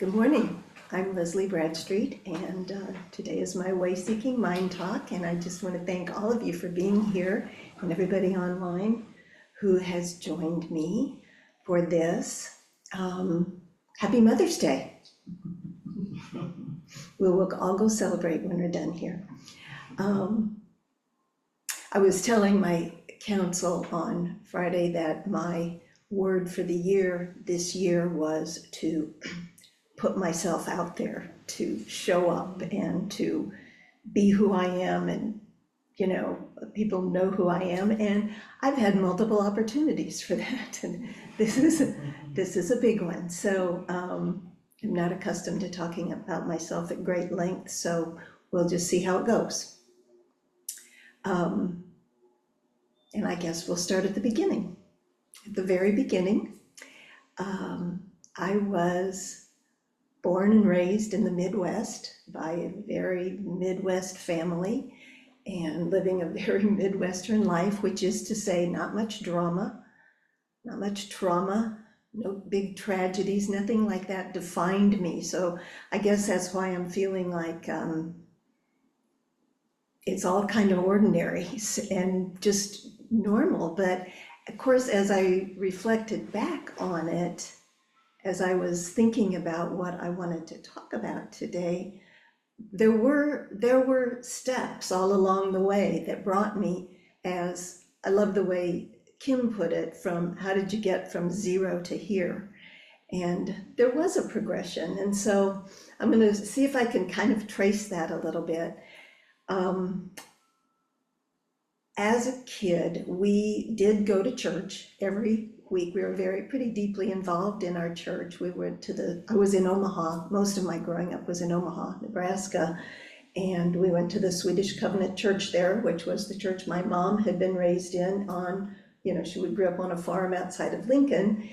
Good morning. I'm Lesley Bradstreet, and today is my Way Seeking Mind Talk, and I just want to thank all of you for being here and everybody online who has joined me for this. Happy Mother's Day. We will all go celebrate when we're done here. I was telling my council on Friday that my word for the year this year was to put myself out there, to show up and to be who I am, and people know who I am, and I've had multiple opportunities for that, and this is a big one. So I'm not accustomed to talking about myself at great length, so we'll just see how it goes. And I guess we'll start at the beginning. At the very beginning, I was born and raised in the Midwest by a very Midwest family and living a very Midwestern life, which is to say not much drama, not much trauma, no big tragedies, nothing like that defined me. So I guess that's why I'm feeling like it's all kind of ordinary and just normal. But of course, as I reflected back on it, as I was thinking about what I wanted to talk about today, there were steps all along the way that brought me, as I love the way Kim put it, from how did you get from zero to here? And there was a progression. And so I'm going to see if I can kind of trace that a little bit. As a kid, we did go to church every week. We were pretty deeply involved in our church. We went to I was in Omaha. Most of my growing up was in Omaha, Nebraska. And we went to the Swedish Covenant Church there, which was the church my mom had been raised in she grew up on a farm outside of Lincoln.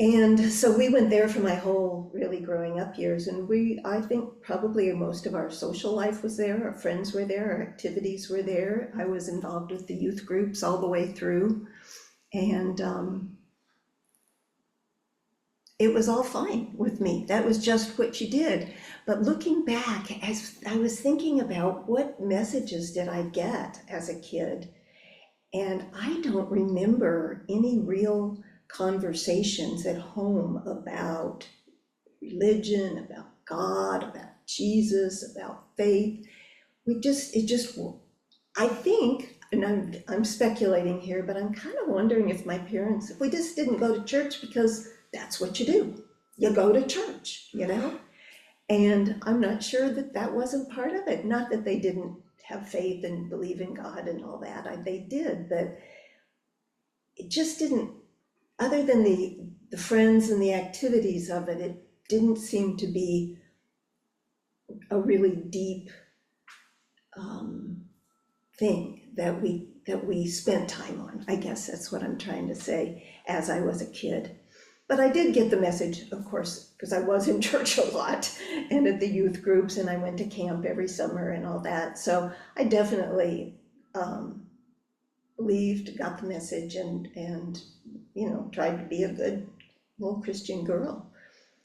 And so we went there for my whole really growing up years. And I think probably most of our social life was there. Our friends were there, our activities were there. I was involved with the youth groups all the way through. And it was all fine with me. That was just what you did. But looking back, as I was thinking about what messages did I get as a kid, and I don't remember any real conversations at home about religion, about God, about Jesus, about faith. I think, and I'm speculating here, but I'm kind of wondering if my parents, if we just didn't go to church because that's what you do. You go to church, And I'm not sure that wasn't part of it. Not that they didn't have faith and believe in God and all that. They did, but it just didn't, other than the friends and the activities of it, it didn't seem to be a really deep thing that we spent time on. I guess that's what I'm trying to say, as I was a kid. But I did get the message, of course, because I was in church a lot and at the youth groups, and I went to camp every summer and all that. So I definitely believed, got the message, and tried to be a good little Christian girl.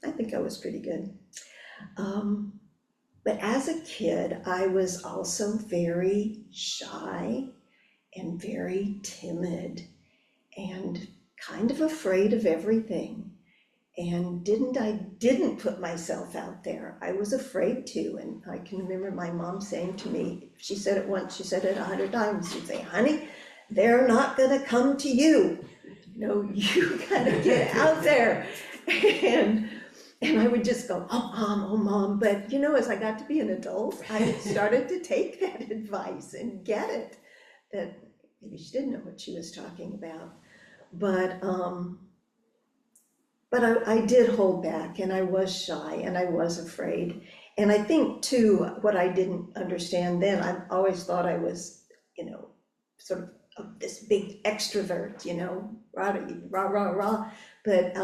I think I was pretty good. But as a kid, I was also very shy and very timid and kind of afraid of everything. And I didn't put myself out there. I was afraid to. And I can remember my mom saying to me, she said it once, she said it 100 times. She'd say, honey, they're not gonna come to you. You gotta get out there. And I would just go, oh mom. But as I got to be an adult, I started to take that advice and get it, that maybe she didn't know what she was talking about. But I did hold back, and I was shy, and I was afraid. And I think too, what I didn't understand then, I always thought I was, sort of this big extrovert, rah, rah, rah. But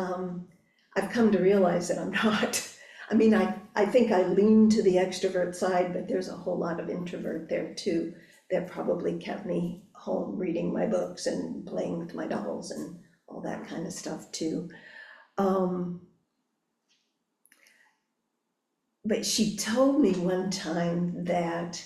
I've come to realize that I'm not. I mean, I think I lean to the extrovert side, but there's a whole lot of introvert there too, that probably kept me home reading my books and playing with my dolls and all that kind of stuff too. but she told me one time that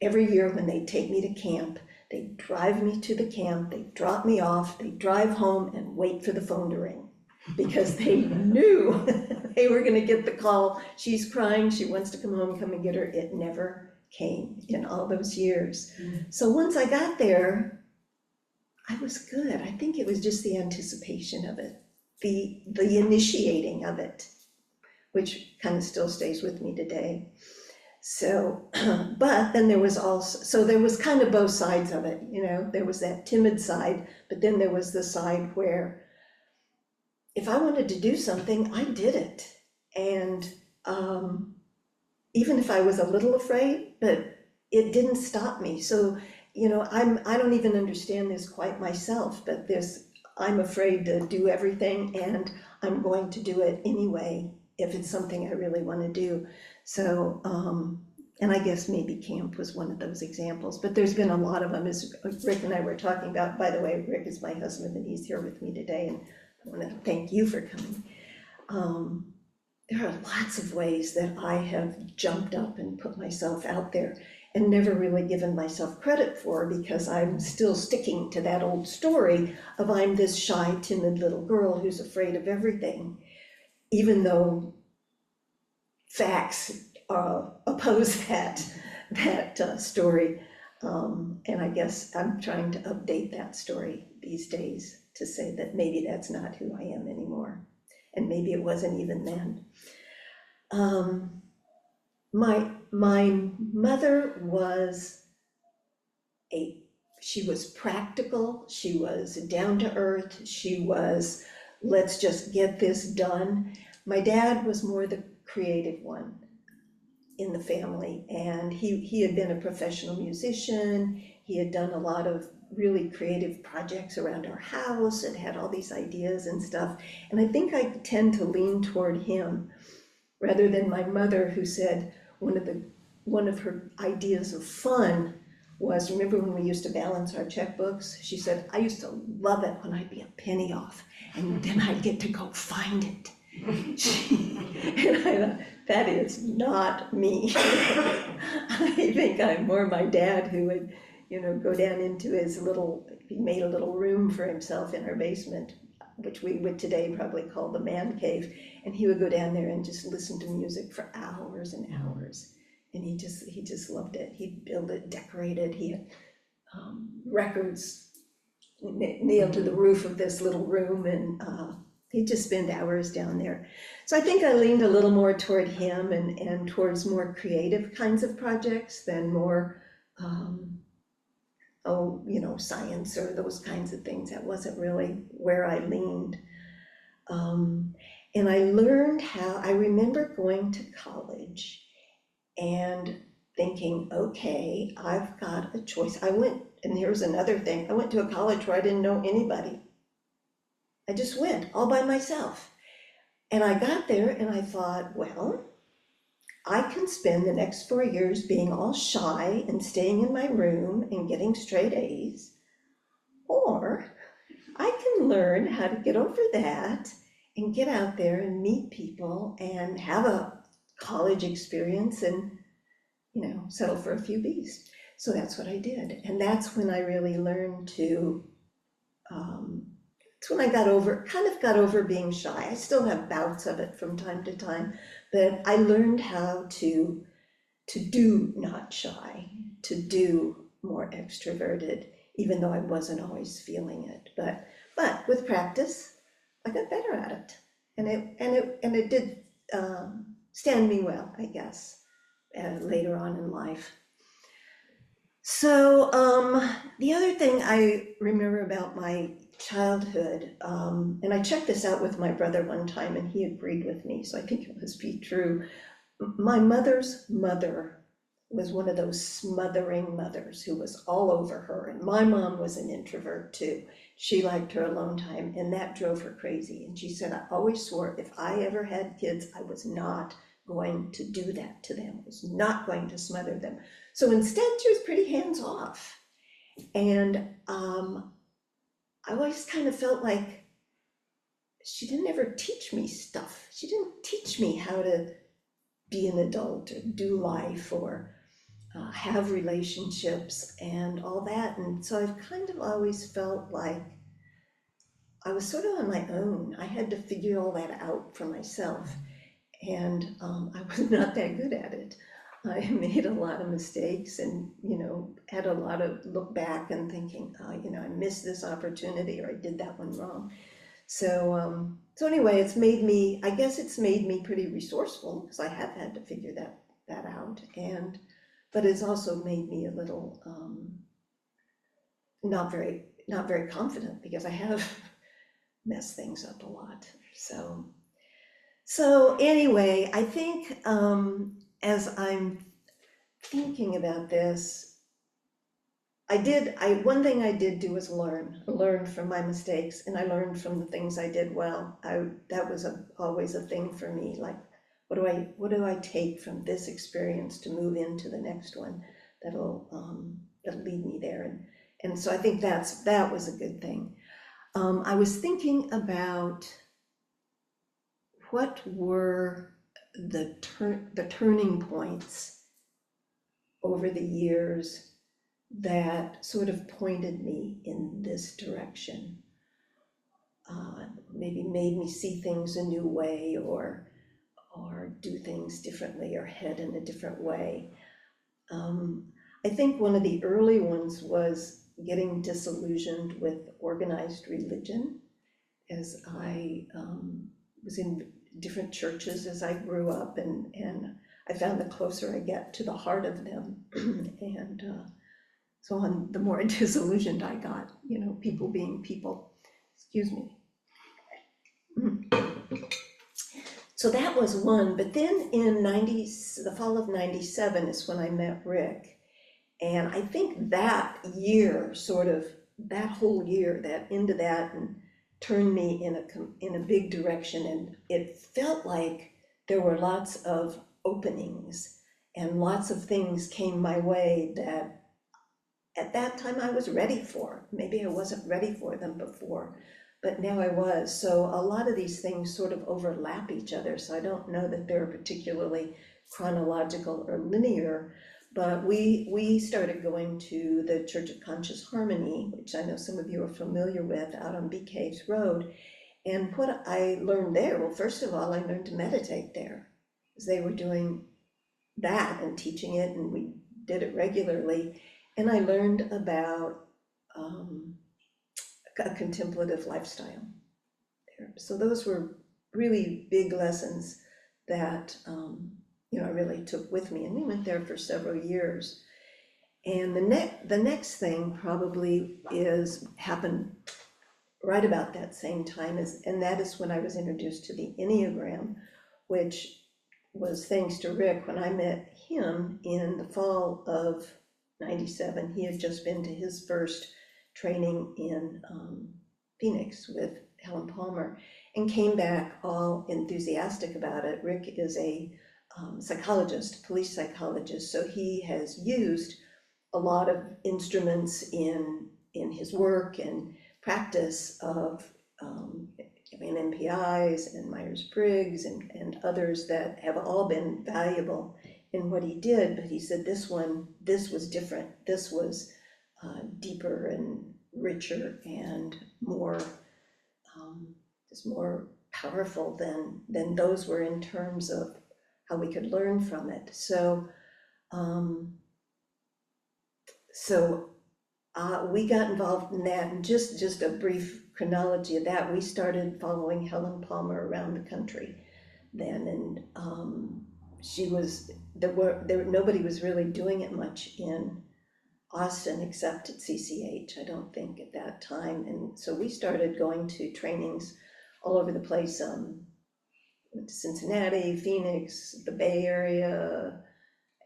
every year when they take me to camp, they drive me to the camp, they drop me off, they drive home and wait for the phone to ring. Because they knew they were gonna get the call, she's crying, she wants to come home, come and get her. It never came in all those years. So once I got there, I was good. I think it was just the anticipation of it, the initiating of it, which kind of still stays with me today. So, but then there was also, so there was kind of both sides of it, you know, there was that timid side, but then there was the side where if I wanted to do something, I did it. And even if I was a little afraid, but it didn't stop me. So, you know, I don't even understand this quite myself, but I'm afraid to do everything and I'm going to do it anyway if it's something I really want to do. So, and I guess maybe camp was one of those examples, but there's been a lot of them, as Rick and I were talking about. By the way, Rick is my husband and he's here with me today, and I want to thank you for coming. There are lots of ways that I have jumped up and put myself out there and never really given myself credit for, because I'm still sticking to that old story of I'm this shy, timid little girl who's afraid of everything, even though facts oppose that story. And I guess I'm trying to update that story these days to say that maybe that's not who I am anymore. And maybe it wasn't even then. My mother was she was practical, she was down to earth, she was, let's just get this done. My dad was more the creative one in the family, and he had been a professional musician. He had done a lot of really creative projects around our house and had all these ideas and stuff. And I think I tend to lean toward him rather than my mother, who said one of her ideas of fun was, remember when we used to balance our checkbooks? She said, I used to love it when I'd be a penny off and then I'd get to go find it. And I thought, that is not me. I think I'm more my dad, who would, you know, go down into his he made a little room for himself in our basement, which we would today probably call the man cave. And he would go down there and just listen to music for hours and hours. And he just loved it. He'd build it, decorate it. He had records nailed to the roof of this little room, and he'd just spend hours down there. So I think I leaned a little more toward him and towards more creative kinds of projects than more, science or those kinds of things. That wasn't really where I leaned. And I learned I remember going to college and thinking, okay, I've got a choice. And here's another thing, I went to a college where I didn't know anybody. I just went all by myself. And I got there and I thought, well, I can spend the next 4 years being all shy and staying in my room and getting straight A's, or I can learn how to get over that and get out there and meet people and have a college experience and, you know, settle for a few B's. So that's what I did. And that's when I really learned to, it's when I got over being shy. I still have bouts of it from time to time, but I learned how to do not shy, to do more extroverted, even though I wasn't always feeling it. But with practice, I got better at it, and it did stand me well, I guess, later on in life. So the other thing I remember about my childhood, and I checked this out with my brother one time and he agreed with me, so I think it must be true. My mother's mother was one of those smothering mothers who was all over her, and my mom was an introvert too. She liked her alone time, and that drove her crazy. And she said, I always swore if I ever had kids, I was not going to do that to them. I was not going to smother them. So instead, she was pretty hands off. And I always kind of felt like she didn't ever teach me stuff. She didn't teach me how to be an adult or do life or have relationships and all that. And so I've kind of always felt like I was sort of on my own. I had to figure all that out for myself. And I was not that good at it. I made a lot of mistakes and, had a lot of look back and thinking, oh, I missed this opportunity or I did that one wrong. So anyway, I guess it's made me pretty resourceful because I have had to figure that out. But it's also made me a little not very confident because I have messed things up a lot. So anyway, I think as I'm thinking about this, one thing I did do was learn from my mistakes, and I learned from the things I did well. That was always a thing for me, like, what do I take from this experience to move into the next one that'll lead me there, and so I think that was a good thing. I was thinking about what were the turning points over the years that sort of pointed me in this direction, maybe made me see things a new way or do things differently or head in a different way. I think one of the early ones was getting disillusioned with organized religion as I was in different churches as I grew up, and I found the closer I get to the heart of them and so on, the more disillusioned I got, people being people. Excuse me. So that was one, but then in the fall of 97 is when I met Rick. And I think that year, that whole year, that into that, and turned me in a big direction. And it felt like there were lots of openings and lots of things came my way that at that time I was ready for. Maybe I wasn't ready for them before, but now I was. So a lot of these things sort of overlap each other. So I don't know that they're particularly chronological or linear, but we started going to the Church of Conscious Harmony, which I know some of you are familiar with, out on Bee Caves Road. And what I learned there, well, first of all, I learned to meditate there, because they were doing that and teaching it, and we did it regularly. And I learned about a contemplative lifestyle there. So those were really big lessons that I really took with me, and we went there for several years. And the next thing probably happened right about that same time, and that is when I was introduced to the Enneagram, which was thanks to Rick. When I met him in the fall of 97, he had just been to his first training in Phoenix with Helen Palmer and came back all enthusiastic about it. Rick is a psychologist, police psychologist, so he has used a lot of instruments in his work and practice of NPIs and Myers-Briggs and others that have all been valuable in what he did. But he said this was different. This was deeper and richer and more just more powerful than those were in terms of how we could learn from it. So we got involved in that, and just a brief chronology of that. We started following Helen Palmer around the country then, and nobody was really doing it much in Austin except at CCH, I don't think at that time. And so we started going to trainings all over the place, went to Cincinnati, Phoenix, the Bay Area,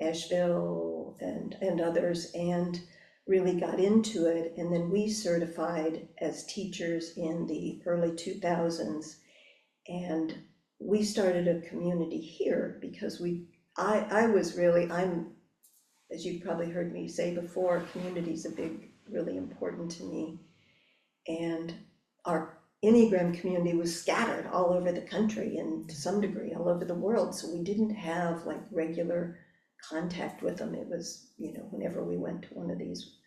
Asheville, and others, and really got into it. And then we certified as teachers in the early 2000s, and we started a community here because I'm, as you've probably heard me say before, community is really important to me. And our Enneagram community was scattered all over the country and to some degree all over the world. So we didn't have like regular contact with them. It was, whenever we went to one of these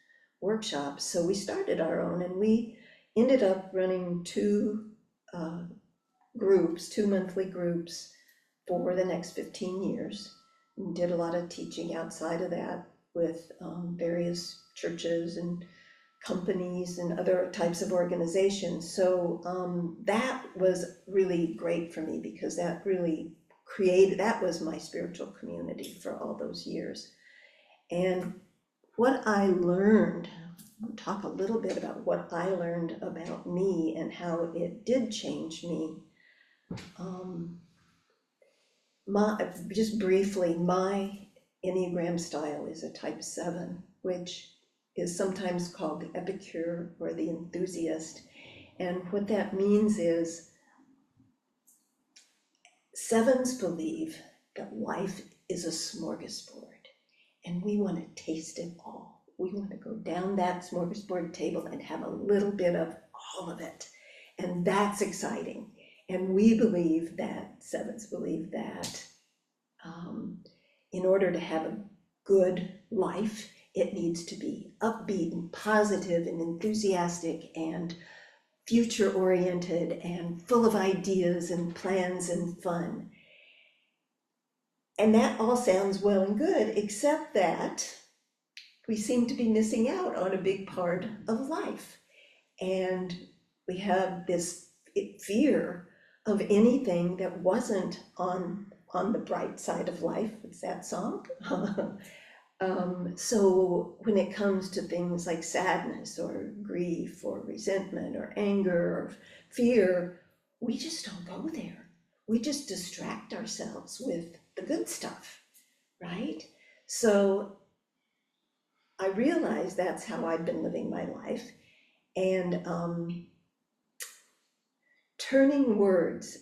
workshops. So we started our own, and we ended up running two monthly groups for the next 15 years. We did a lot of teaching outside of that with various churches and companies and other types of organizations. So that was really great for me, because that really that was my spiritual community for all those years. And what I learned, I'll talk a little bit about what I learned about me and how it did change me. Just briefly, my Enneagram style is a type 7, which is sometimes called the epicure or the enthusiast. And what that means is 7s believe that life is a smorgasbord, and we want to taste it all. We want to go down that smorgasbord table and have a little bit of all of it. And that's exciting. And we believe that, 7s believe that in order to have a good life, it needs to be upbeat and positive and enthusiastic and future-oriented and full of ideas and plans and fun. And that all sounds well and good, except that we seem to be missing out on a big part of life. And we have this fear of anything that wasn't on the bright side of life. It's that song. So when it comes to things like sadness or grief or resentment or anger or fear, we just don't go there. We just distract ourselves with the good stuff, right? So I realized that's how I've been living my life. And turning words,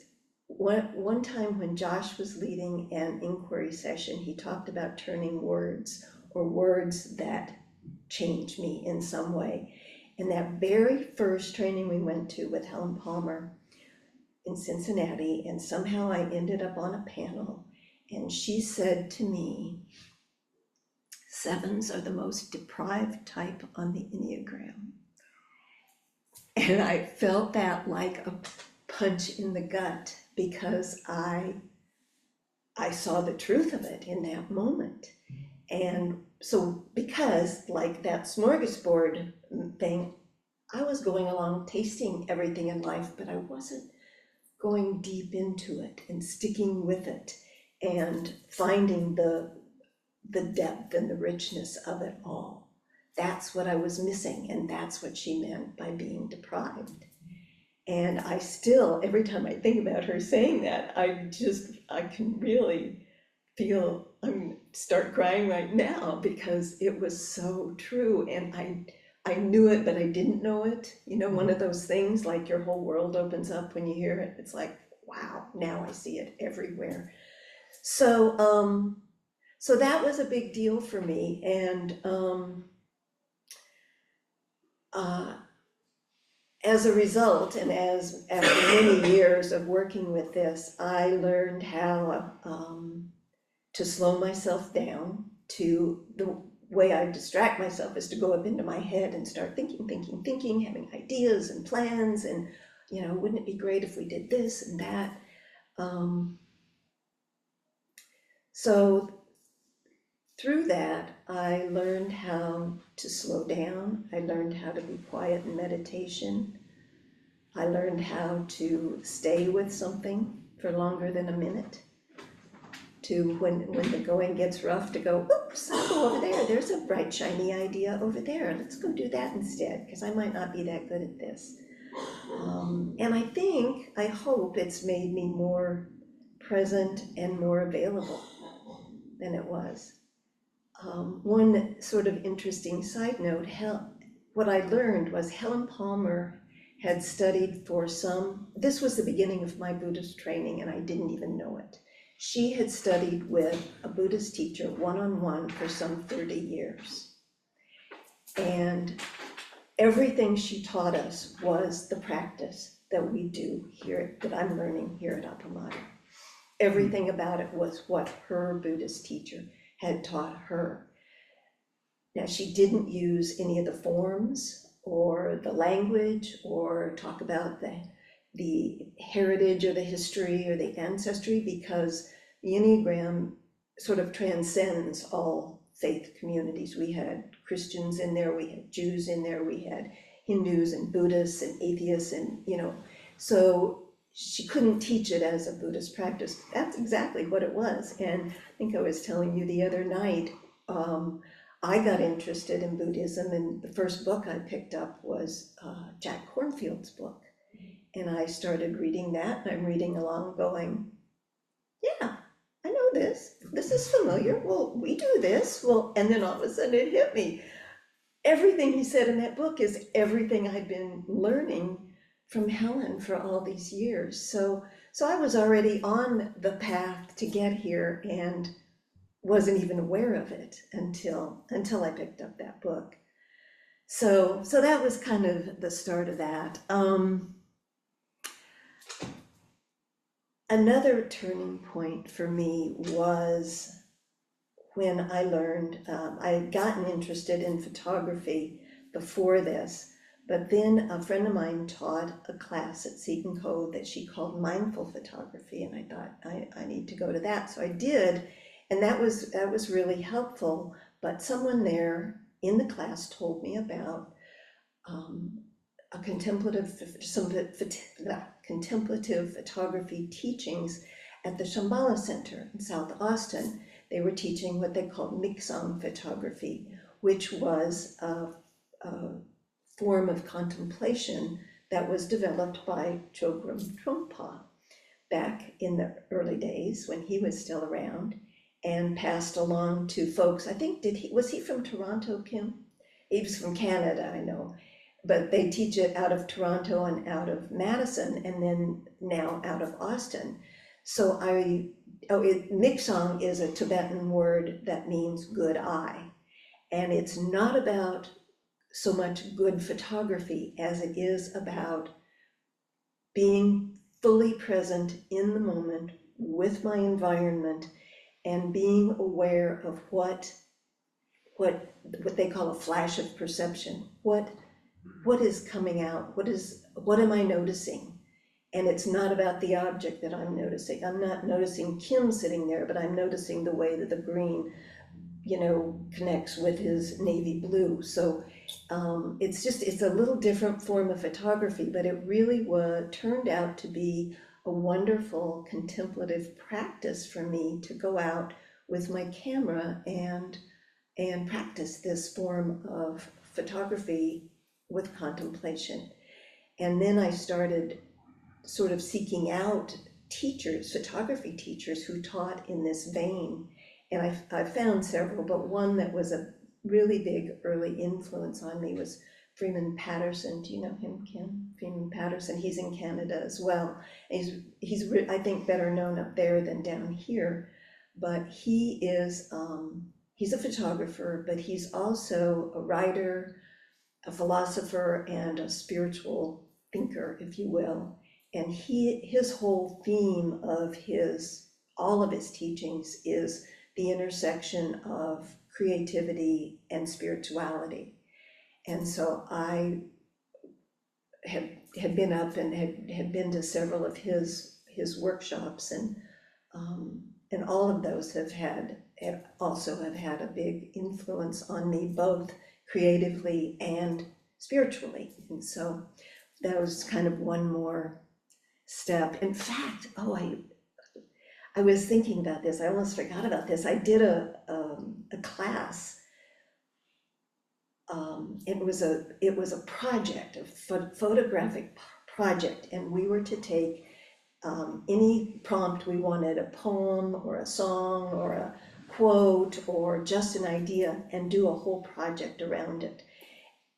one time when Josh was leading an inquiry session, he talked about turning words, or words that change me in some way. And that very first training we went to with Helen Palmer in Cincinnati, and somehow I ended up on a panel, and she said to me, 7s are the most deprived type on the Enneagram. And I felt that like a punch in the gut, because I saw the truth of it in that moment. And so, because like that smorgasbord thing, I was going along tasting everything in life, but I wasn't going deep into it and sticking with it and finding the depth and the richness of it all. That's what I was missing, and that's what she meant by being deprived. And I still, every time I think about her saying that, I can really feel, start crying right now, because it was so true. And I knew it, but I didn't know it. One of those things, like your whole world opens up when you hear it. It's like, wow, now I see it everywhere. So, so that was a big deal for me. And as a result, and as after many years of working with this, I learned how to slow myself down. The way I distract myself is to go up into my head and start thinking, having ideas and plans, and wouldn't it be great if we did this and that? So through that, I learned how to slow down. I learned how to be quiet in meditation. I learned how to stay with something for longer than a minute. To when the going gets rough, to go, oops, I'll go over there. There's a bright, shiny idea over there. Let's go do that instead, because I might not be that good at this. And I hope it's made me more present and more available than it was. One sort of interesting side note, what I learned was Helen Palmer had studied this was the beginning of my Buddhist training, and I didn't even know it. She had studied with a Buddhist teacher one-on-one for some 30 years. And everything she taught us was the practice. that we do here, that I'm learning here at Appamada. Everything about it was what her Buddhist teacher had taught her. Now, she didn't use any of the forms or the language or talk about the heritage or the history or the ancestry, because the Enneagram sort of transcends all faith communities. We had Christians in there, we had Jews in there, we had Hindus and Buddhists and atheists, and so she couldn't teach it as a Buddhist practice. That's exactly what it was. And I think I was telling you the other night, I got interested in Buddhism, and the first book I picked up was Jack Kornfield's book. And I started reading that, and I'm reading along going, yeah, I know this. This is familiar. Well, we do this. Well, and then all of a sudden it hit me. Everything he said in that book is everything I'd been learning from Helen for all these years. So I was already on the path to get here and wasn't even aware of it until I picked up that book. So that was kind of the start of that. Another turning point for me was when I learned, I had gotten interested in photography before this, but then a friend of mine taught a class at Seton Cove that she called mindful photography, and I thought I need to go to that. So I did, and that was really helpful. But someone there in the class told me about a contemplative photography teachings at the Shambhala Center in South Austin. They were teaching what they called mixon photography, which was a form of contemplation that was developed by Chogyam Trungpa back in the early days when he was still around, and passed along to folks. I think, was he from Toronto, Kim? He was from Canada, I know, but they teach it out of Toronto and out of Madison, and then now out of Austin. So mixon is a Tibetan word that means good eye, and it's not about so much good photography as it is about being fully present in the moment with my environment and being aware of what they call a flash of perception. What is coming out? What am I noticing? And it's not about the object that I'm noticing. I'm not noticing Kim sitting there, but I'm noticing the way that the green, connects with his navy blue. So it's a little different form of photography, but it really turned out to be a wonderful contemplative practice for me to go out with my camera and practice this form of photography with contemplation. And then I started sort of seeking out teachers, photography teachers who taught in this vein. And I found several, but one that was a really big early influence on me was Freeman Patterson. Do you know him, Kim? Freeman Patterson, he's in Canada as well. He's I think better known up there than down here, but he's a photographer, but he's also a writer, a philosopher, and a spiritual thinker, if you will. And his whole theme of all of his teachings is the intersection of creativity and spirituality. And so I had been up and had been to several of his workshops, and all of those have also had a big influence on me, both creatively and spiritually. And so that was kind of one more step. In fact, I was thinking about this. I almost forgot about this. I did a class. It was a project, a photographic project, and we were to take any prompt we wanted, a poem or a song or a quote or just an idea, and do a whole project around it.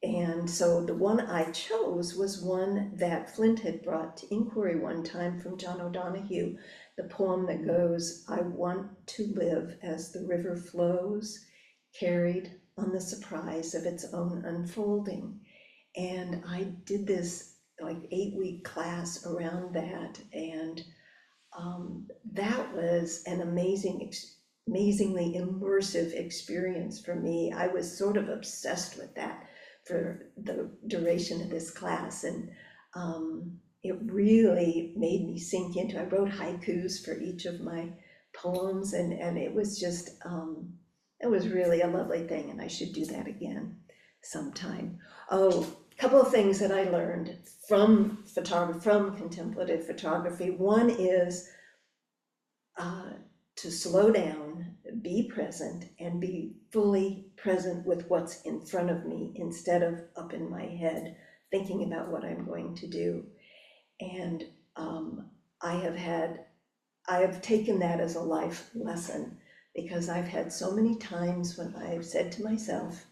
And so the one I chose was one that Flint had brought to inquiry one time from John O'Donohue, the poem that goes, "I want to live as the river flows, carried on the surprise of its own unfolding." And I did this like 8-week class around that, and that was an amazingly immersive experience for me. I was sort of obsessed with that for the duration of this class, and it really made me sink into. I wrote haikus for each of my poems, and it was just it was really a lovely thing, and I should do that again sometime. Oh, a couple of things that I learned from contemplative photography. One is to slow down, be present, and be fully present with what's in front of me instead of up in my head thinking about what I'm going to do. And I have taken that as a life lesson, because I've had so many times when I've said to myself,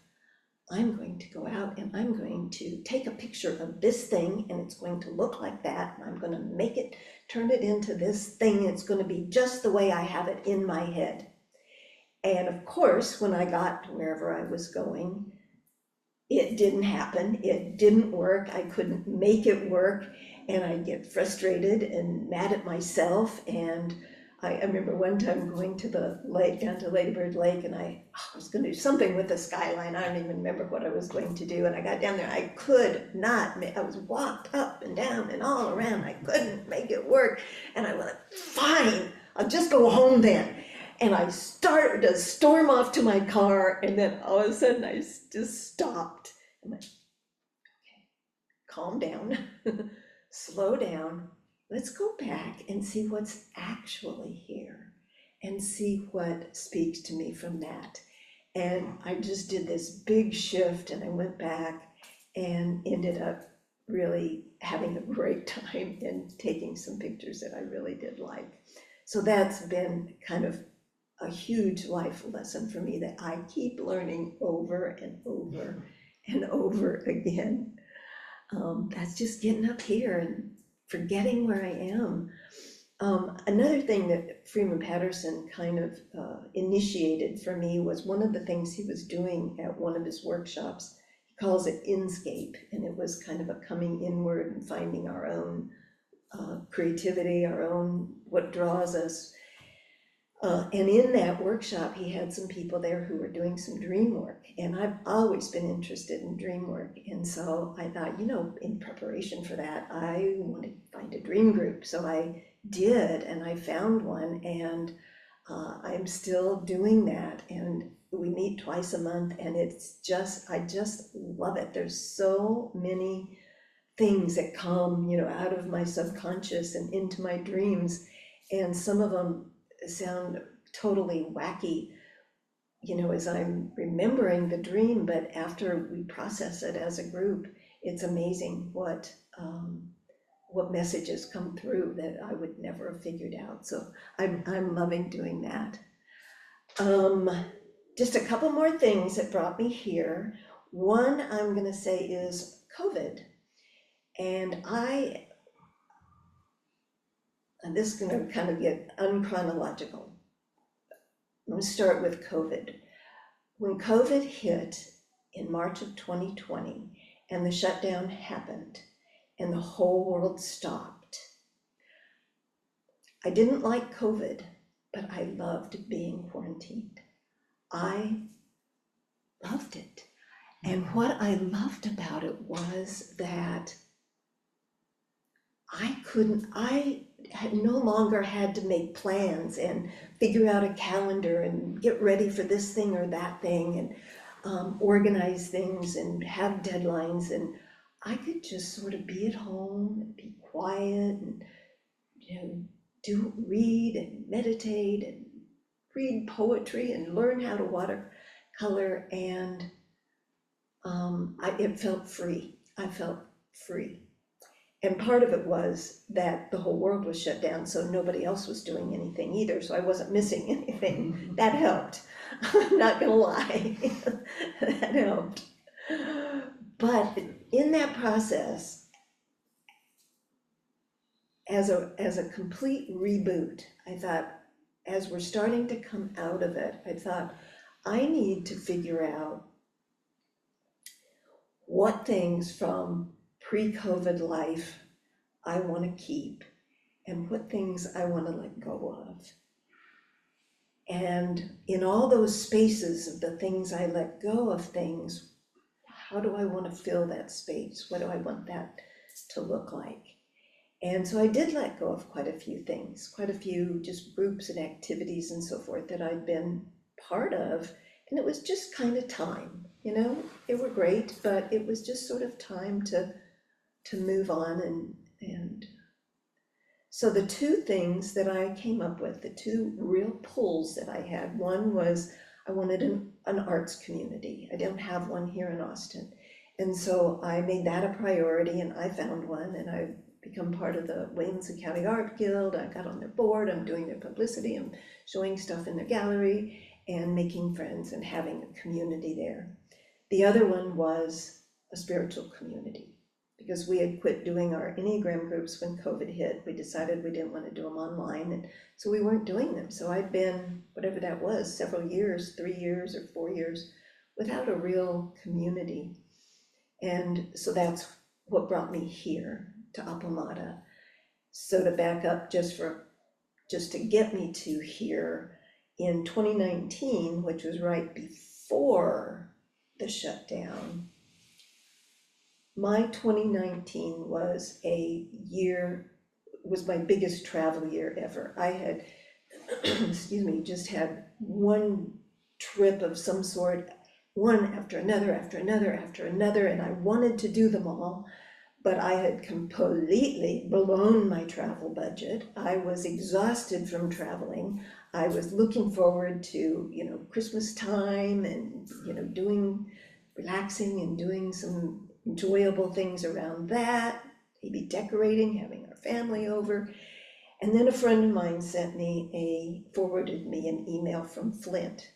I'm going to go out and I'm going to take a picture of this thing, and it's going to look like that, and I'm going to turn it into this thing. It's going to be just the way I have it in my head. And of course, when I got to wherever I was going, it didn't happen. It didn't work. I couldn't make it work, and I'd get frustrated and mad at myself. And I remember one time going to the lake, down to Lady Bird Lake, and I was going to do something with the skyline. I don't even remember what I was going to do. And I got down there, I could not, I was walked up and down and all around. I couldn't make it work. And I went, fine, I'll just go home then. And I started to storm off to my car, and then all of a sudden I just stopped. I'm like, okay, calm down, slow down. Let's go back and see what's actually here and see what speaks to me from that. And I just did this big shift, and I went back and ended up really having a great time and taking some pictures that I really did like. So that's been kind of a huge life lesson for me that I keep learning over and over and over again. That's just getting up here and forgetting where I am. Another thing that Freeman Patterson kind of initiated for me was one of the things he was doing at one of his workshops. He calls it Inscape, and it was kind of a coming inward and finding our own creativity, our own, what draws us. And in that workshop, he had some people there who were doing some dream work, and I've always been interested in dream work. And so I thought, in preparation for that, I want to find a dream group. So I did, and I found one, and I'm still doing that. And we meet twice a month, and I just love it. There's so many things that come, out of my subconscious and into my dreams, and some of them sound totally wacky, as I'm remembering the dream, but after we process it as a group, it's amazing what messages come through that I would never have figured out. So I'm loving doing that. Just a couple more things that brought me here. One I'm going to say is COVID, and this is going to kind of get unchronological. I'm going to start with COVID. When COVID hit in March of 2020 and the shutdown happened and the whole world stopped, I didn't like COVID, but I loved being quarantined. I loved it. And what I loved about it was that I no longer had to make plans and figure out a calendar and get ready for this thing or that thing and organize things and have deadlines. And I could just sort of be at home and be quiet and, read and meditate and read poetry and learn how to watercolor. And it felt free. I felt free. And part of it was that the whole world was shut down, so nobody else was doing anything either, so I wasn't missing anything. That helped. I'm not gonna lie, that helped. But in that process, as a complete reboot, I thought, as we're starting to come out of it, I thought, I need to figure out what things from pre-COVID life I want to keep and what things I want to let go of. And in all those spaces of the things I let go of things, how do I want to fill that space? What do I want that to look like? And so I did let go of quite a few things, quite a few just groups and activities and so forth that I'd been part of. And it was just kind of time, they were great, but it was just sort of time to move on. And so the two things that I came up with, the two real pulls that I had, one was I wanted an arts community. I don't have one here in Austin. And so I made that a priority, and I found one, and I've become part of the Williamson County Art Guild. I got on their board, I'm doing their publicity, I'm showing stuff in their gallery and making friends and having a community there. The other one was a spiritual community, because we had quit doing our Enneagram groups when COVID hit. We decided we didn't want to do them online, and so we weren't doing them. So I'd been, whatever that was, several years, 3 years or 4 years, without a real community. And so that's what brought me here to Appamada. So to back up just to get me to here, in 2019, which was right before the shutdown, my 2019 was my biggest travel year ever. I had, just had one trip of some sort, one after another, and I wanted to do them all, but I had completely blown my travel budget. I was exhausted from traveling. I was looking forward to, Christmas time and, relaxing and doing some enjoyable things around that, maybe decorating, having our family over. And then a friend of mine forwarded me an email from Flint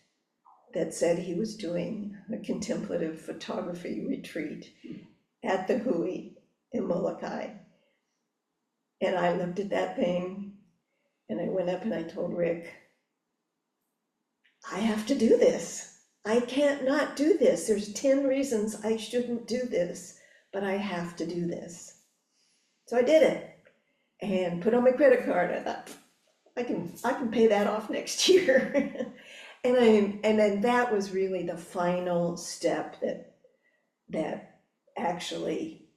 that said he was doing a contemplative photography retreat at the Hui in Molokai. And I looked at that thing and I went up and I told Rick, I have to do this. I can't not do this. There's 10 reasons I shouldn't do this, but I have to do this. So I did it and put on my credit card. I thought, I can pay that off next year. and then that was really the final step that actually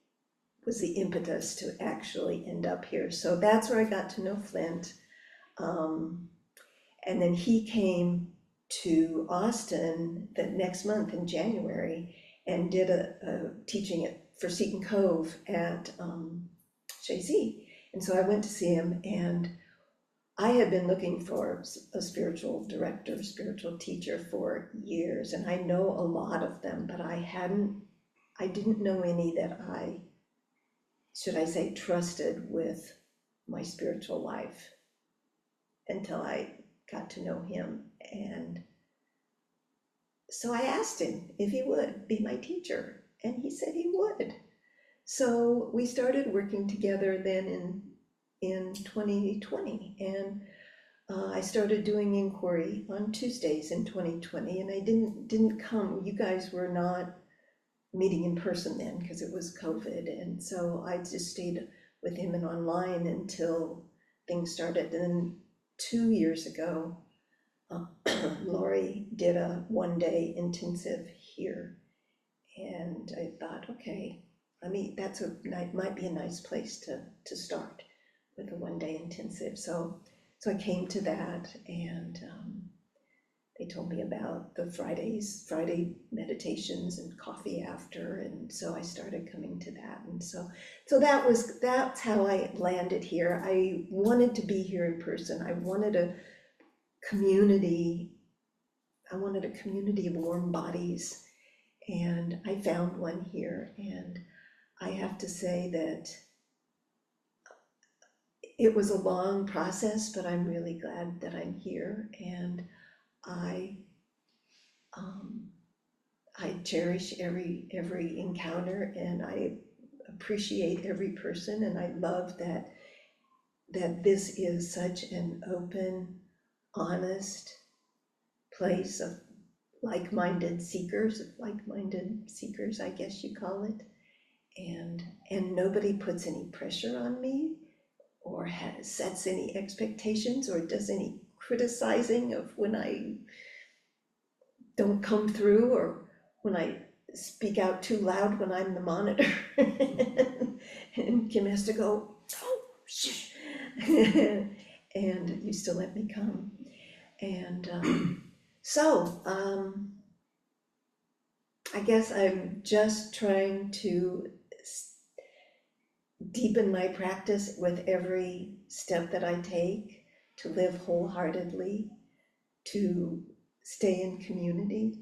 was the impetus to actually end up here. So that's where I got to know Flint. And then he came to Austin the next month in January and did a teaching for Seton Cove at Jay-Z. And so I went to see him, and I had been looking for a spiritual director, spiritual teacher for years, and I know a lot of them, but I didn't know any that I, should I say, trusted with my spiritual life until I got to know him. And so I asked him if he would be my teacher, and he said he would. So we started working together then in 2020, and I started doing inquiry on Tuesdays in 2020, and I didn't come. You guys were not meeting in person then because it was COVID, and so I just stayed with him and online until things started. And then 2 years ago, Lori did a one-day intensive here, and I thought, okay, might be a nice place to start with a one-day intensive. So I came to that, and they told me about the Friday meditations and coffee after, and so I started coming to that. And so that's how I landed here. I wanted to be here in person. I wanted a community of warm bodies, and I found one here. And I have to say that it was a long process, but I'm really glad that I'm here, and I cherish every encounter, and I appreciate every person, and I love that this is such an open, honest place of like-minded seekers, I guess you call it. and nobody puts any pressure on me or sets any expectations or does any criticizing of when I don't come through or when I speak out too loud when I'm the monitor. And Kim has to go, oh, shh. And you still let me come. And I guess I'm just trying to deepen my practice with every step that I take, to live wholeheartedly, to stay in community,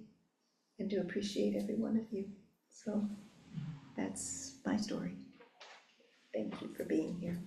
and to appreciate every one of you. So that's my story. Thank you for being here.